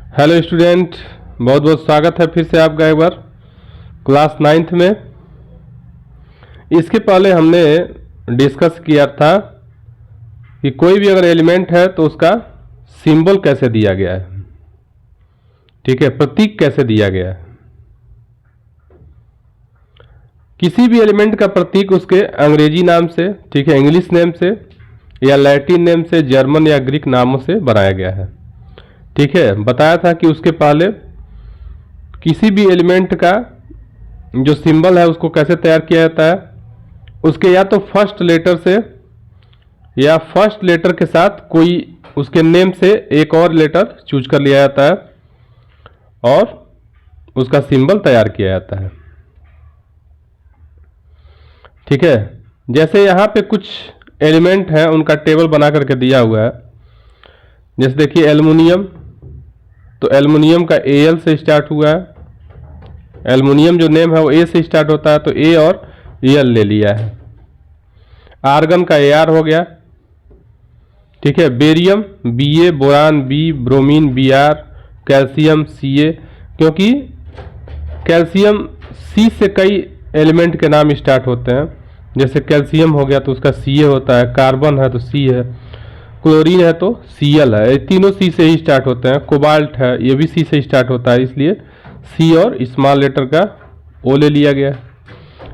Hello student, बहुत बहुत स्वागत है फिर से आपका एक बार क्लास 9th में। इसके पहले हमने डिस्कस किया था कि कोई भी अगर एलिमेंट है तो उसका सिंबल कैसे दिया गया है, ठीक है, प्रतीक कैसे दिया गया है। किसी भी एलिमेंट का प्रतीक उसके अंग्रेजी नाम से, ठीक है, इंग्लिश नेम से या लैटिन नेम से, जर्मन या ग्रीक नामों से बनाया गया है। ठीक है, बताया था कि उसके पहले किसी भी एलिमेंट का जो सिंबल है उसको कैसे तैयार किया जाता है, उसके या तो फर्स्ट लेटर से या फर्स्ट लेटर के साथ कोई उसके नेम से एक और लेटर चूज कर लिया जाता है और उसका सिंबल तैयार किया जाता है। ठीक है, जैसे यहाँ पे कुछ एलिमेंट हैं उनका टेबल बना करके दिया हुआ है। जैसे देखिए एल्युमिनियम, तो एल्युमिनियम का एल से स्टार्ट हुआ है। एल्युमिनियम जो नेम है वो ए से स्टार्ट होता है, तो ए और एल ले लिया है। आर्गन का एआर हो गया। ठीक है, barium B A, boron B, bromine B R, calcium C A, क्योंकि कैल्शियम सी से कई एलिमेंट के नाम स्टार्ट होते हैं। जैसे कैल्शियम हो गया तो उसका सी ए होता है, कार्बन है तो सी है, क्लोरीन है तो Cl है, ये तीनों सी से ही स्टार्ट होते हैं। कोबाल्ट है, ये भी सी से स्टार्ट होता है, इसलिए सी और स्मॉल लेटर का ओ ले लिया गया।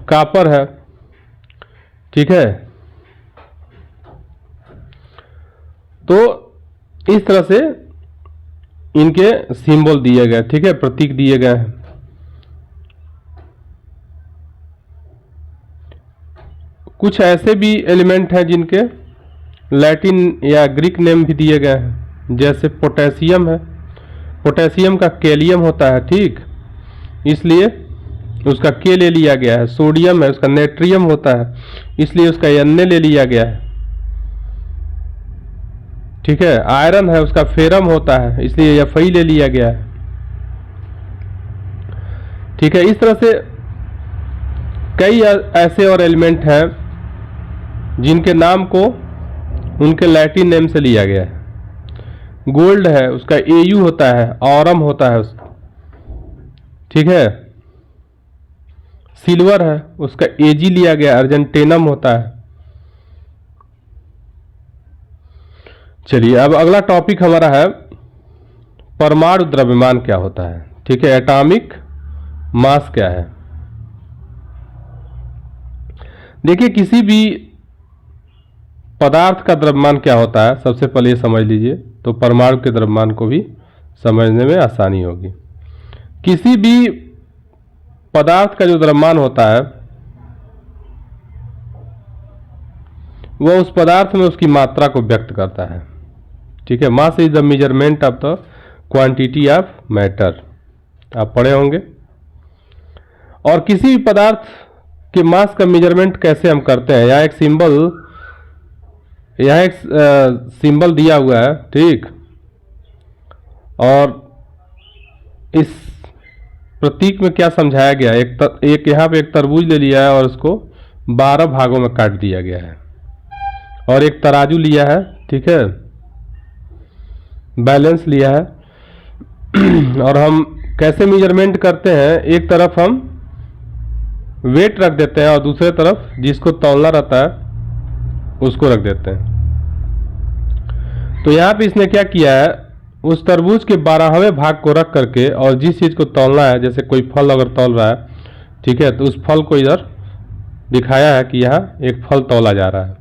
कापर है, ठीक है, तो इस तरह से इनके सिंबल दिए गए, ठीक है, प्रतीक दिए गए हैं। कुछ ऐसे भी एलिमेंट हैं जिनके लैटिन या ग्रीक नेम भी दिए गए हैं। जैसे पोटेशियम है, पोटेशियम का कैलियम होता है, ठीक, इसलिए उसका के ले लिया गया है। सोडियम है, उसका नेट्रियम होता है, इसलिए उसका एन ले लिया गया है। ठीक है, आयरन है, उसका फेरम होता है, इसलिए एफ ले लिया गया है। ठीक है, इस तरह से कई ऐसे और एलिमेंट हैं जिनके नाम को उनके लैटिन नेम से लिया गया है। गोल्ड है, उसका एयू होता है, ऑरम होता है उसका, ठीक है। सिल्वर है, उसका एजी लिया गया, अर्जेंटेनम होता है। चलिए अब अगला टॉपिक हमारा है परमाणु द्रव्यमान क्या होता है। ठीक है, एटॉमिक मास क्या है। देखिए किसी भी पदार्थ का द्रव्यमान क्या होता है, सबसे पहले ये समझ लीजिए, तो परमाणु के द्रव्यमान को भी समझने में आसानी होगी। किसी भी पदार्थ का जो द्रव्यमान होता है वह उस पदार्थ में उसकी मात्रा को व्यक्त करता है। ठीक है, mass is the measurement of the quantity of matter, आप पढ़े होंगे। और किसी भी पदार्थ के मास का मेजरमेंट कैसे हम करते हैं, यहाँ एक सिंबल दिया हुआ है, ठीक, और इस प्रतीक में क्या समझाया गया है, एक यहाँ पे एक तरबूज ले लिया है और उसको 12 भागों में काट दिया गया है, और एक तराजू लिया है, ठीक है, बैलेंस लिया है। और हम कैसे मेजरमेंट करते हैं, एक तरफ हम वेट रख देते हैं और दूसरे तरफ जिसको तौलना रहता है उसको रख देते हैं। तो यहाँ पे इसने क्या किया है, उस तरबूज के 12वें भाग को रख करके और जिस चीज को तौलना है, जैसे कोई फल अगर तौल रहा है, ठीक है, तो उस फल को इधर दिखाया है कि यहाँ एक फल तौला जा रहा है।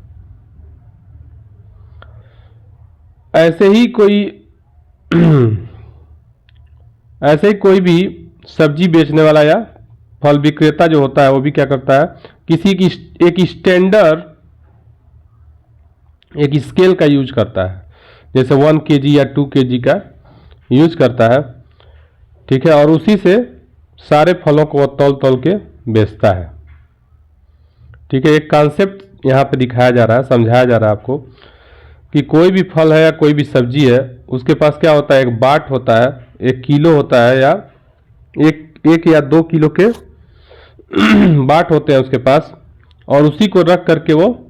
ऐसे ही कोई भी सब्जी बेचने वाला या फल विक्रेता जो होता है वो भी क्या करता है, किसी की एक स्टैंडर्ड, एक स्केल का यूज करता है, जैसे 1 kg या 2 kg का यूज करता है। ठीक है, और उसी से सारे फलों को तौल तौल के बेचता है। ठीक है, एक कॉन्सेप्ट यहाँ पे दिखाया जा रहा है, समझाया जा रहा है आपको कि कोई भी फल है या कोई भी सब्जी है, उसके पास क्या होता है, एक बाट होता है, 1 किलो होता है, या एक या 2 किलो के बाट होते हैं उसके पास, और उसी को रख करके वो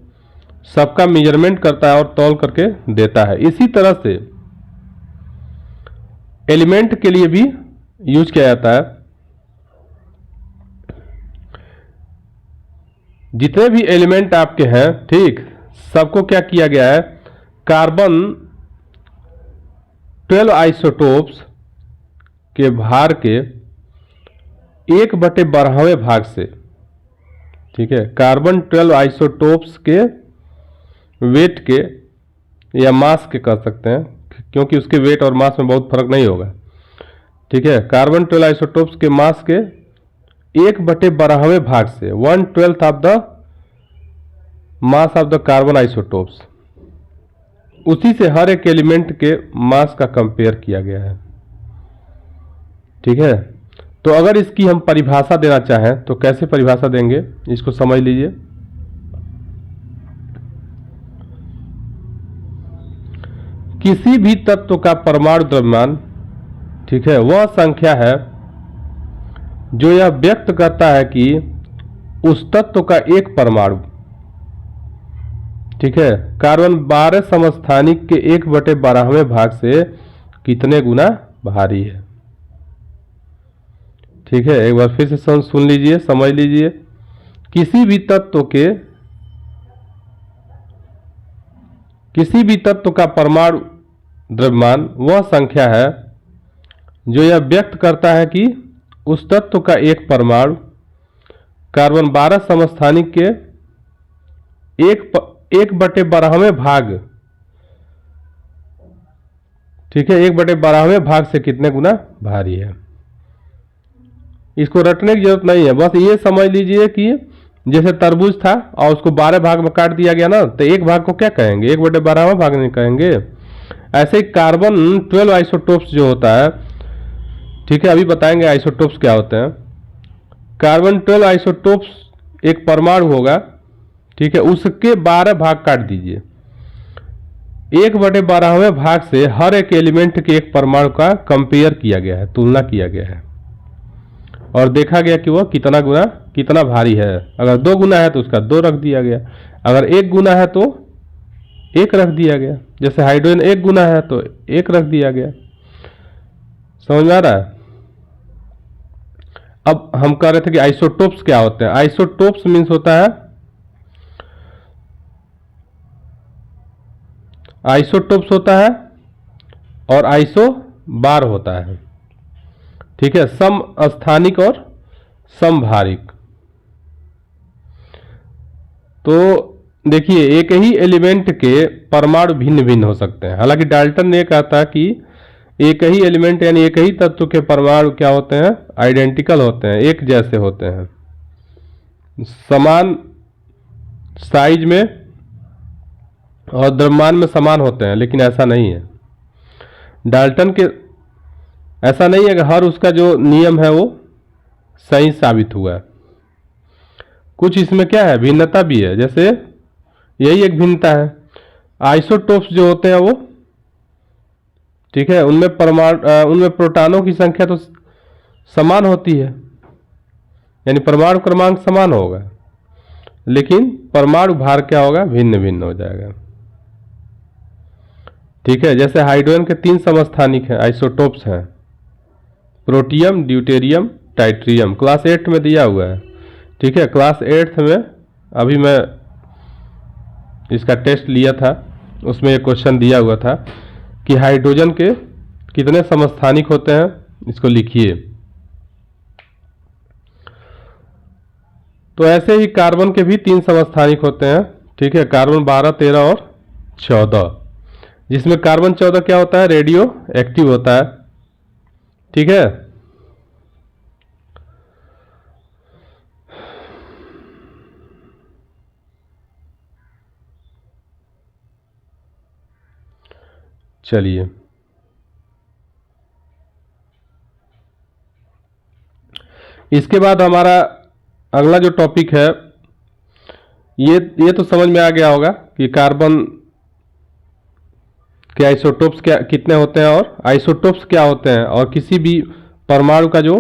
सबका मेजरमेंट करता है और तौल करके देता है। इसी तरह से एलिमेंट के लिए भी यूज किया जाता है। जितने भी एलिमेंट आपके हैं, ठीक, सबको क्या किया गया है, कार्बन 12 आइसोटोप्स के भार के 1/12वें भाग से, ठीक है, कार्बन 12 आइसोटोप्स के वेट के या मास के कर सकते हैं, क्योंकि उसके वेट और मास में बहुत फर्क नहीं होगा, ठीक है। कार्बन 12 आइसोटोप्स के मास के 1/12वें भाग से, 1/12 of the mass of the carbon isotopes, उसी से हर एक एलिमेंट के मास का कंपेयर किया गया है, ठीक है। तो अगर इसकी हम परिभाषा देना चाहें तो कैसे परिभाषा देंगे, इसको समझ लीजिए। किसी भी तत्व का परमाणु द्रव्यमान, ठीक है, वह संख्या है जो यह व्यक्त करता है कि उस तत्व का एक परमाणु, ठीक है, कार्बन 12 समस्थानिक के 1/12वें भाग से कितने गुना भारी है, ठीक है। एक बार फिर से सुन लीजिए, समझ लीजिए। किसी भी तत्व का परमाणु द्रव्यमान वह संख्या है जो यह व्यक्त करता है कि उस तत्व का एक परमाणु कार्बन 12 समस्थानिक के 1/12वें भाग, ठीक है, 1/12वें भाग से कितने गुना भारी है। इसको रटने की जरूरत नहीं है, बस ये समझ लीजिए कि जैसे तरबूज था और उसको 12 भाग में काट दिया गया ना, तो एक भाग को क्या कहेंगे, 1/12वां भाग नहीं कहेंगे। ऐसे ही कार्बन 12 आइसोटोप्स जो होता है, ठीक है, अभी बताएंगे आइसोटोप्स क्या होते हैं। कार्बन 12 आइसोटोप्स एक परमाणु होगा, ठीक है, उसके 12 भाग काट दीजिए, 1/12वें भाग से हर एक एलिमेंट के एक परमाणु का कंपेयर किया गया है, तुलना किया गया है, और देखा गया कि वह कितना भारी है। अगर 2 गुना है तो उसका 2 रख दिया गया, अगर 1 गुना है तो 1 रख दिया गया। जैसे हाइड्रोजन 1 गुना है तो 1 रख दिया गया। समझ में आ रहा है। अब हम कह रहे थे कि आइसोटोप्स क्या होते हैं। आइसोटोप्स मीन्स होता है, आइसोटोप्स होता है और आइसो बार होता है, ठीक है, सम स्थानिक और समभारिक। तो देखिए, एक ही एलिमेंट के परमाणु भिन्न भिन्न हो सकते हैं। हालांकि डाल्टन ने कहा था कि एक ही एलिमेंट यानी एक ही तत्व के परमाणु क्या होते हैं, आइडेंटिकल होते हैं, एक जैसे होते हैं, समान साइज में और द्रव्यमान में समान होते हैं। लेकिन ऐसा नहीं है, डाल्टन के ऐसा नहीं है कि हर उसका जो नियम है वो सही साबित हुआ है। कुछ इसमें क्या है, भिन्नता भी है। जैसे यही एक भिन्नता है, आइसोटोप्स जो होते हैं वो, ठीक है, उनमें प्रोटॉनों की संख्या तो समान होती है, यानी परमाणु क्रमांक समान होगा, लेकिन परमाणु भार क्या होगा, भिन्न भिन्न हो जाएगा, ठीक है। जैसे हाइड्रोजन के 3 समस्थानिक हैं, आइसोटोप्स हैं, प्रोटियम, ड्यूटेरियम, टाइट्रियम, क्लास 8 में दिया हुआ है, ठीक है। क्लास 8 में अभी मैं इसका टेस्ट लिया था, उसमें एक क्वेश्चन दिया हुआ था कि हाइड्रोजन के कितने समस्थानिक होते हैं, इसको लिखिए। तो ऐसे ही कार्बन के भी 3 समस्थानिक होते हैं, ठीक है, कार्बन 12, 13 और 14, जिसमें कार्बन 14 क्या होता है, रेडियो एक्टिव होता है, ठीक है। चलिए, इसके बाद हमारा अगला जो टॉपिक है, ये तो समझ में आ गया होगा कि कार्बन के आइसोटोप्स क्या कितने होते हैं और आइसोटोप्स क्या होते हैं, और किसी भी परमाणु का जो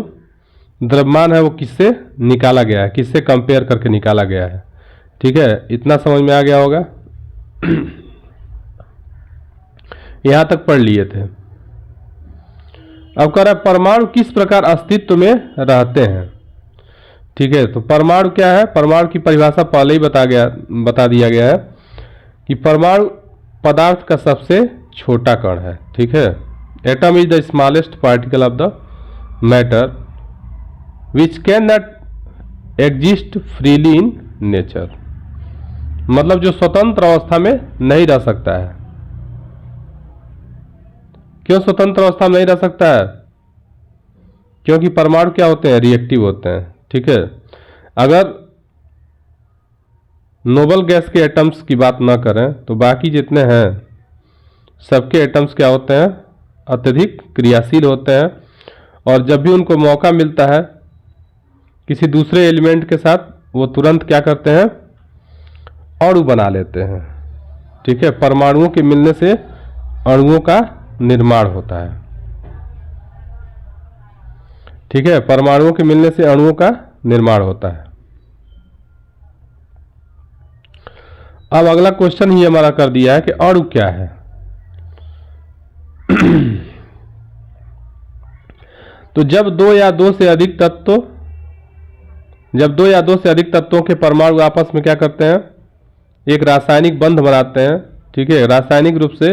द्रव्यमान है वो किससे निकाला गया है, किससे कंपेयर करके निकाला गया है, ठीक है। इतना समझ में आ गया होगा। यहां तक पढ़ लिए थे। अब कह रहा है परमाणु किस प्रकार अस्तित्व में रहते हैं। ठीक है, तो परमाणु क्या है, परमाणु की परिभाषा पहले ही बता दिया गया है कि परमाणु पदार्थ का सबसे छोटा कण है। ठीक है, atom is the smallest particle of the matter which can not exist freely in nature, मतलब जो स्वतंत्र अवस्था में नहीं रह सकता है। क्यों स्वतंत्र अवस्था में नहीं रह सकता है? क्योंकि परमाणु क्या होते हैं, रिएक्टिव होते हैं। ठीक है, अगर नोबल गैस के एटम्स की बात ना करें तो बाकी जितने हैं सबके एटम्स क्या होते हैं, अत्यधिक क्रियाशील होते हैं, और जब भी उनको मौका मिलता है किसी दूसरे एलिमेंट के साथ वो तुरंत क्या करते हैं, अणु बना लेते हैं। ठीक है, परमाणुओं के मिलने से अणुओं का निर्माण होता है। ठीक है, परमाणुओं के मिलने से अणुओं का निर्माण होता है। अब अगला क्वेश्चन ही हमारा कर दिया है कि अणु क्या है। तो जब दो या दो से अधिक तत्वों के परमाणु आपस में क्या करते हैं, एक रासायनिक बंध बनाते हैं। ठीक है, रासायनिक रूप से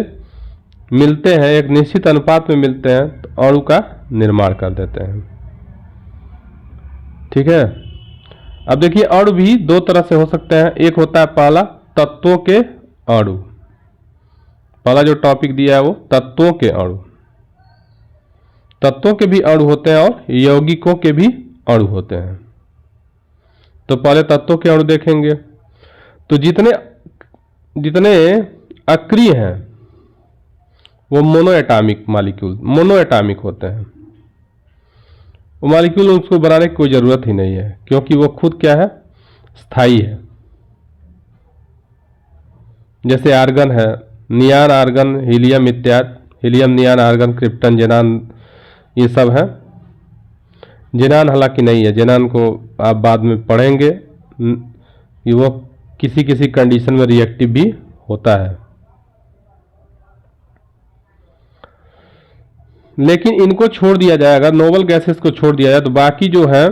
मिलते हैं, एक निश्चित अनुपात में मिलते हैं, तो अणु का निर्माण कर देते हैं। ठीक है, अब देखिए अणु भी दो तरह से हो सकते हैं। एक होता है पहला तत्वों के अणु, पहला जो टॉपिक दिया है वो तत्वों के अणु। तत्वों के भी अणु होते हैं और यौगिकों के भी अणु होते हैं। तो पहले तत्वों के अणु देखेंगे। तो जितने अक्रिय हैं वो मोनोएटॉमिक होते हैं। वो मॉलिक्यूल उसको बनाने की कोई ज़रूरत ही नहीं है, क्योंकि वो खुद क्या है, स्थायी है। जैसे आर्गन है, नियान आर्गन, हीलियम इत्यादि, हीलियम, नियान आर्गन, क्रिप्टन, जेनान, ये सब है। जेनान हालांकि नहीं है, जेनान को आप बाद में पढ़ेंगे कि वो किसी किसी कंडीशन में रिएक्टिव भी होता है। लेकिन इनको छोड़ दिया जाएगा, नोबल गैसेस को छोड़ दिया जाए तो बाकी जो है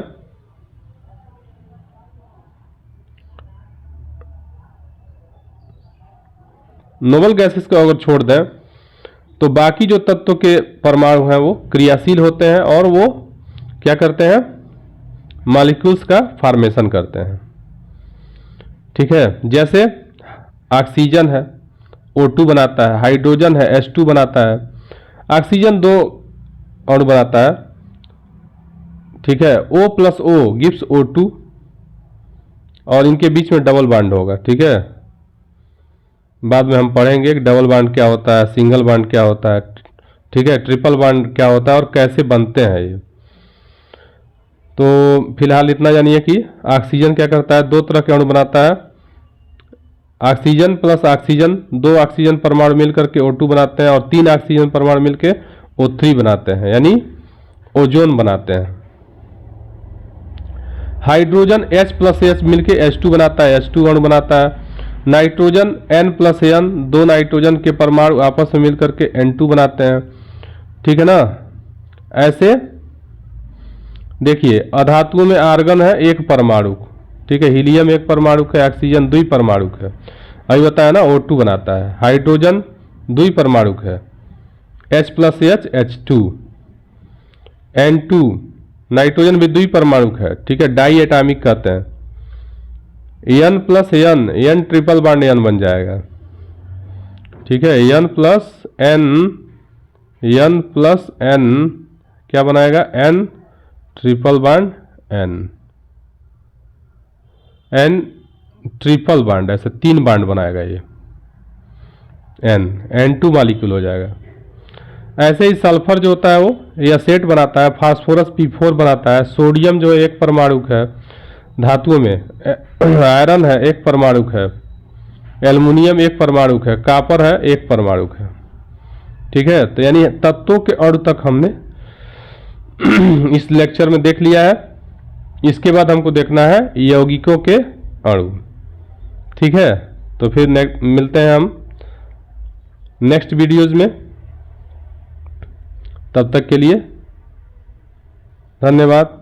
नोबल गैसेस को अगर छोड़ दें तो बाकी जो तत्वों के परमाणु हैं वो क्रियाशील होते हैं और वो क्या करते हैं, मॉलिक्यूल्स का फॉर्मेशन करते हैं। ठीक है, जैसे ऑक्सीजन है O2 बनाता है, हाइड्रोजन है H2 बनाता है, ऑक्सीजन दो अणु बनाता है। ठीक है, O+O गिव्स O2 और इनके बीच में डबल बॉन्ड होगा। ठीक है, बाद में हम पढ़ेंगे कि डबल बॉन्ड क्या होता है, सिंगल बॉन्ड क्या होता है। ठीक है, ट्रिपल बॉन्ड क्या होता है और कैसे बनते हैं ये। तो फिलहाल इतना जानिए कि ऑक्सीजन क्या करता है, दो तरह के अणु बनाता है। ऑक्सीजन प्लस ऑक्सीजन, दो ऑक्सीजन परमाणु मिलकर के O2 बनाते हैं और तीन ऑक्सीजन परमाणु मिलकर O3 बनाते हैं, यानी ओजोन बनाते हैं। हाइड्रोजन H+H मिलकर H2 बनाता है, H2 अणु बनाता है। नाइट्रोजन N+N, दो नाइट्रोजन के परमाणु आपस में मिलकर के N2 बनाते हैं। ठीक है ना। ऐसे देखिए अधातुओं में आर्गन है एक परमाणु, ठीक है, हीलियम एक परमाणु है, ऑक्सीजन द्वि परमाणु है, अभी बताया ना O2 बनाता है। हाइड्रोजन द्वि परमाणु है, H+H H2, N2, नाइट्रोजन भी द्वि परमाणु है, ठीक है, डाई एटॉमिक कहते हैं। N+N, N triple bond N बन जाएगा। ठीक है, N+N क्या बनाएगा, N triple bond N triple bond, ऐसे तीन बॉन्ड बनाएगा ये N2 मॉलिक्यूल हो जाएगा। ऐसे ही सल्फर जो होता है वो एसेट बनाता है, फास्फोरस P4 बनाता है, सोडियम जो एक परमाणु है धातुओं में, आयरन है एक परमाणु है, एल्युमिनियम एक परमाणु है, कॉपर है एक परमाणु है। ठीक है, तो यानी तत्वों के अणु तक हमने इस लेक्चर में देख लिया है। इसके बाद हमको देखना है यौगिकों के अणु। ठीक है, तो फिर मिलते हैं हम नेक्स्ट वीडियोज में। तब तक के लिए धन्यवाद।